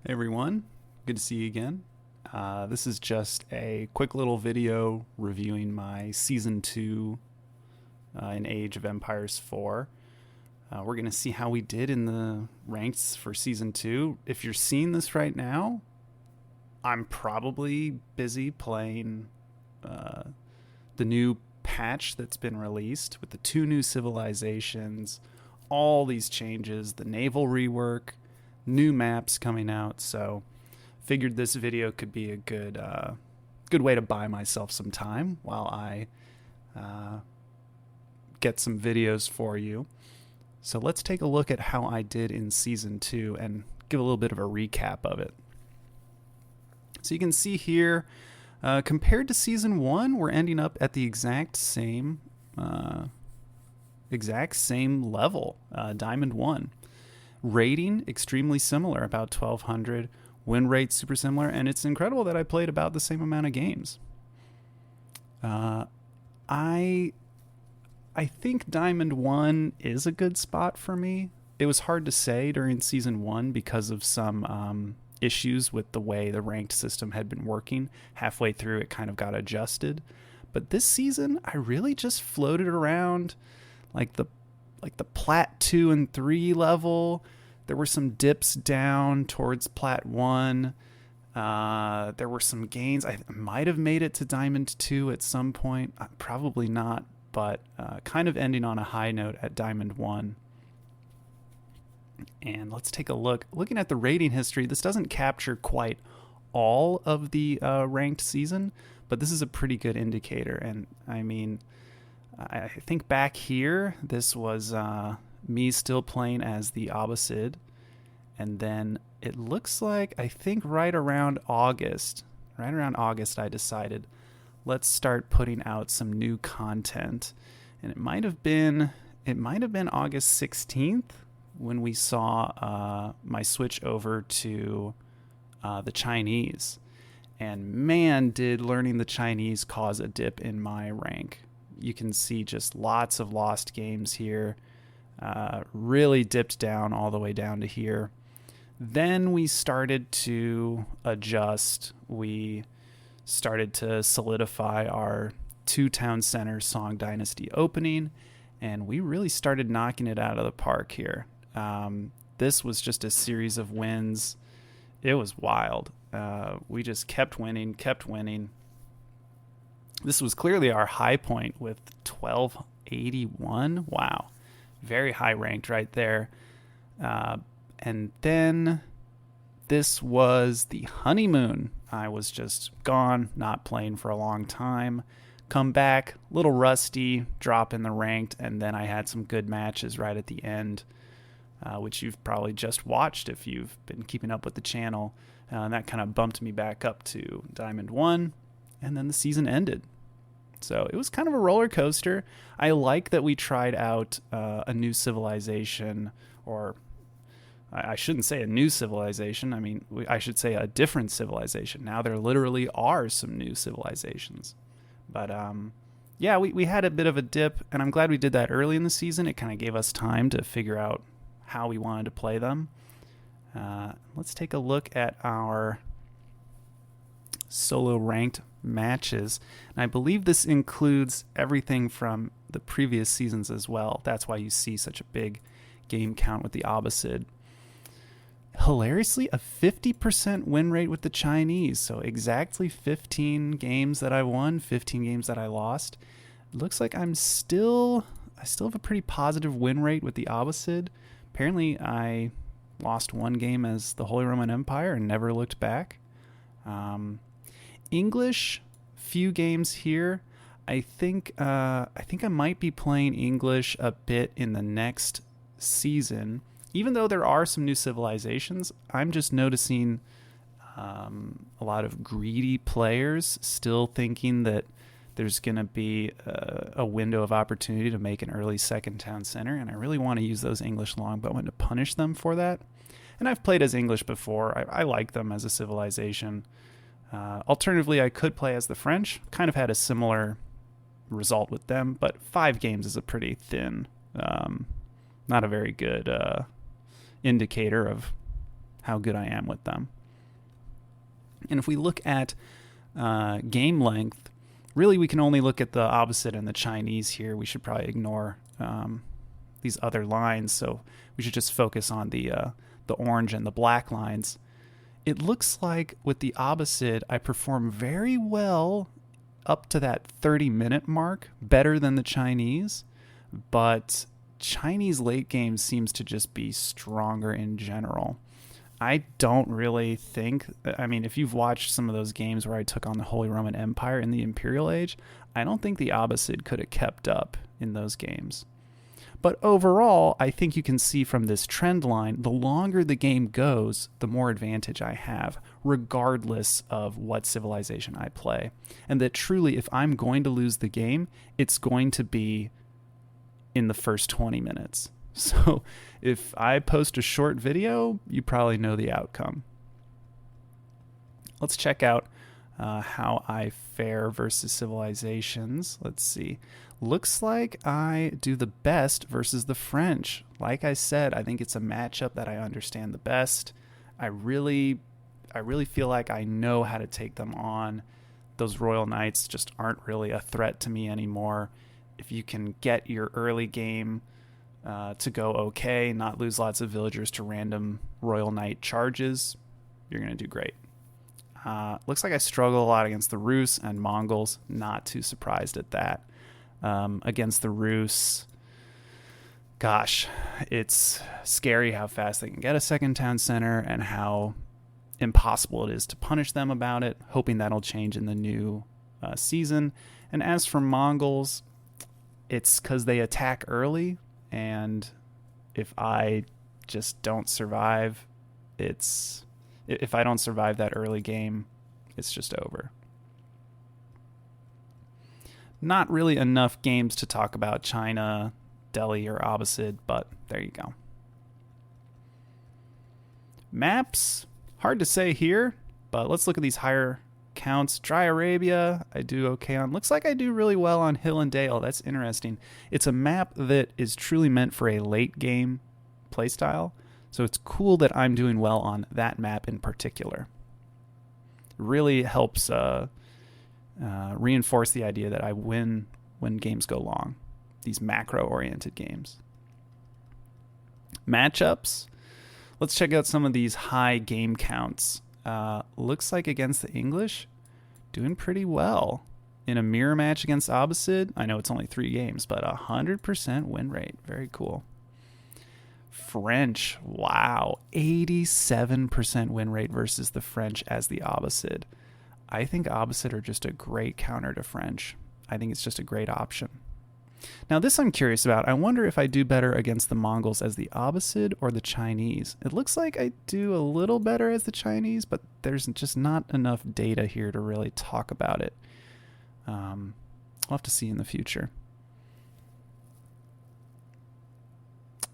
Hey everyone, good to see you again. This is just a quick little video reviewing my Season 2 in Age of Empires 4. We're going to see how we did in the ranks for Season 2. If you're seeing this right now, I'm probably busy playing uh, the new patch that's been released with the two new civilizations, all these changes, the naval rework, new maps coming out. So figured this video could be a good way to buy myself some time while I uh, get some videos for you. So let's take a look at how I did in Season 2 and give a little bit of a recap of it. So you can see here, compared to Season 1, we're ending up at the exact same level, Diamond 1. Rating, extremely similar, about 1200. Win rate, super similar. And it's incredible that I played about the same amount of games. I think Diamond 1 is a good spot for me. It was hard to say during Season 1 because of some issues with the way the ranked system had been working. Halfway through, it kind of got adjusted. But this season, I really just floated around like the Plat 2 and 3 level. There were some dips down towards Plat 1. There were some gains. I might have made it to Diamond 2 at some point. Probably not, but kind of ending on a high note at Diamond 1. And let's take a look. Looking at the rating history, this doesn't capture quite all of the ranked season, but this is a pretty good indicator. And I mean, I think back here, this was me still playing as the Abbasid. And then it looks like, I think right around August, I decided, let's start putting out some new content. And it might have been August 16th when we saw my switch over to the Chinese. And man, did learning the Chinese cause a dip in my rank. You can see just lots of lost games here. Really dipped down all the way down to here. Then we started to adjust. We started to solidify our 2 town centers Song Dynasty opening, and we really started knocking it out of the park here. This was just a series of wins. It was wild. We just kept winning. This was clearly our high point with 1281. Wow. Very high ranked right there. And then this was the honeymoon. I was just gone, not playing for a long time. Come back, little rusty, drop in the ranked, and then I had some good matches right at the end, which you've probably just watched if you've been keeping up with the channel. And that kind of bumped me back up to Diamond 1, and then the season ended. So it was kind of a roller coaster. I like that we tried out a new civilization, or I shouldn't say a new civilization. I mean, I should say a different civilization. Now there literally are some new civilizations. But yeah, we had a bit of a dip, and I'm glad we did that early in the season. It kind of gave us time to figure out how we wanted to play them. Let's take a look at our solo ranked matches. And I believe this includes everything from the previous seasons as well. That's why you see such a big game count with the Abbasid. Hilariously, a 50% win rate with the Chinese. So exactly 15 games that I won, 15 games that I lost. It looks like I still have a pretty positive win rate with the Abbasid. Apparently, I lost one game as the Holy Roman Empire and never looked back. English, few games here. I think I might be playing English a bit in the next season. Even though there are some new civilizations, I'm just noticing a lot of greedy players still thinking that there's going to be a window of opportunity to make an early second town center, and I really want to use those English longbowmen to punish them for that. And I've played as English before. I like them as a civilization. Alternatively, I could play as the French. Kind of had a similar result with them, but 5 games is a pretty thin, not a very good indicator of how good I am with them. And if we look at game length, really we can only look at the opposite and the Chinese here. We should probably ignore these other lines, so we should just focus on the orange and the black lines. It looks like with the opposite, I perform very well up to that 30-minute mark, better than the Chinese, but Chinese late game seems to just be stronger in general. I don't really think, I mean, if you've watched some of those games where I took on the Holy Roman Empire in the Imperial Age, I don't think the opposite could have kept up in those games. But overall, I think you can see from this trend line, the longer the game goes, the more advantage I have, regardless of what civilization I play. And that truly, if I'm going to lose the game, it's going to be in the first 20 minutes. So if I post a short video, you probably know the outcome. Let's check out how I fare versus civilizations. Let's see. Looks like I do the best versus the French. Like I said, I think it's a matchup that I understand the best. I really feel like I know how to take them on. Those Royal Knights just aren't really a threat to me anymore. If you can get your early game to go okay, not lose lots of villagers to random Royal Knight charges, you're going to do great. Looks like I struggle a lot against the Rus and Mongols. Not too surprised at that. Against the Rus, gosh, it's scary how fast they can get a second town center and how impossible it is to punish them about it, hoping that'll change in the new season. And as for Mongols, it's because they attack early, and if I just don't survive, if I don't survive that early game, it's just over. Not really enough games to talk about China, Delhi, or Abbasid, but there you go. Maps, hard to say here, but let's look at these higher counts. Dry Arabia, I do okay on. Looks like I do really well on Hill and Dale. That's interesting. It's a map that is truly meant for a late game playstyle, so it's cool that I'm doing well on that map in particular. Really helps reinforce the idea that I win when games go long, these macro-oriented games. Matchups. Let's check out some of these high game counts. Looks like against the English, doing pretty well. In a mirror match against Abbasid, I know it's only 3 games, but 100% win rate. Very cool. French, wow, 87% win rate versus the French as the Abbasid. I think Abbasid are just a great counter to French. I think it's just a great option. Now this I'm curious about. I wonder if I do better against the Mongols as the Abbasid or the Chinese. It looks like I do a little better as the Chinese, but there's just not enough data here to really talk about it. We'll have to see in the future.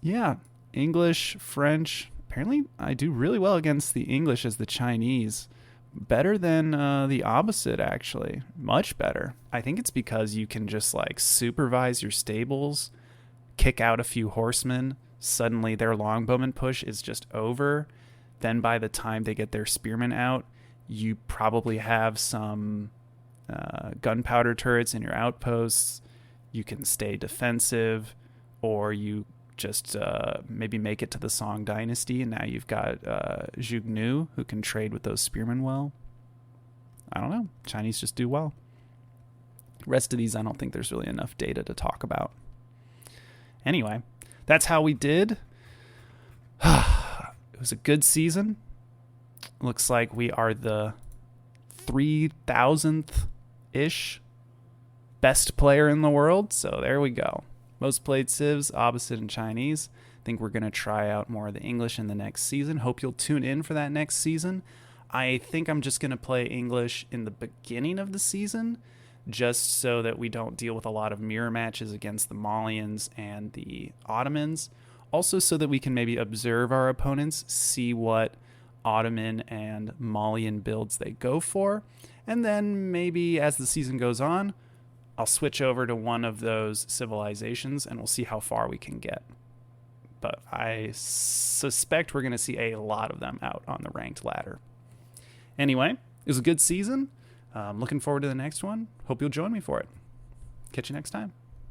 Yeah, English, French. Apparently I do really well against the English as the Chinese. Better than the Abbasid, actually. Much better. I think it's because you can just like supervise your stables, kick out a few horsemen. Suddenly their longbowman push is just over. Then by the time they get their spearmen out, you probably have some gunpowder turrets in your outposts. You can stay defensive, or you just maybe make it to the Song Dynasty, and now you've got Zhuge Nu, who can trade with those spearmen well. I don't know. Chinese just do well. Rest of these, I don't think there's really enough data to talk about. Anyway, that's how we did. It was a good season. Looks like we are the 3,000th-ish best player in the world, so there we go. Most played civs, Abbasid, and Chinese. I think we're going to try out more of the English in the next season. Hope you'll tune in for that next season. I think I'm just going to play English in the beginning of the season, just so that we don't deal with a lot of mirror matches against the Malians and the Ottomans. Also so that we can maybe observe our opponents, see what Ottoman and Malian builds they go for. And then maybe as the season goes on, I'll switch over to one of those civilizations and we'll see how far we can get. but I suspect we're going to see a lot of them out on the ranked ladder. Anyway, it was a good season. Looking forward to the next one. Hope you'll join me for it. Catch you next time.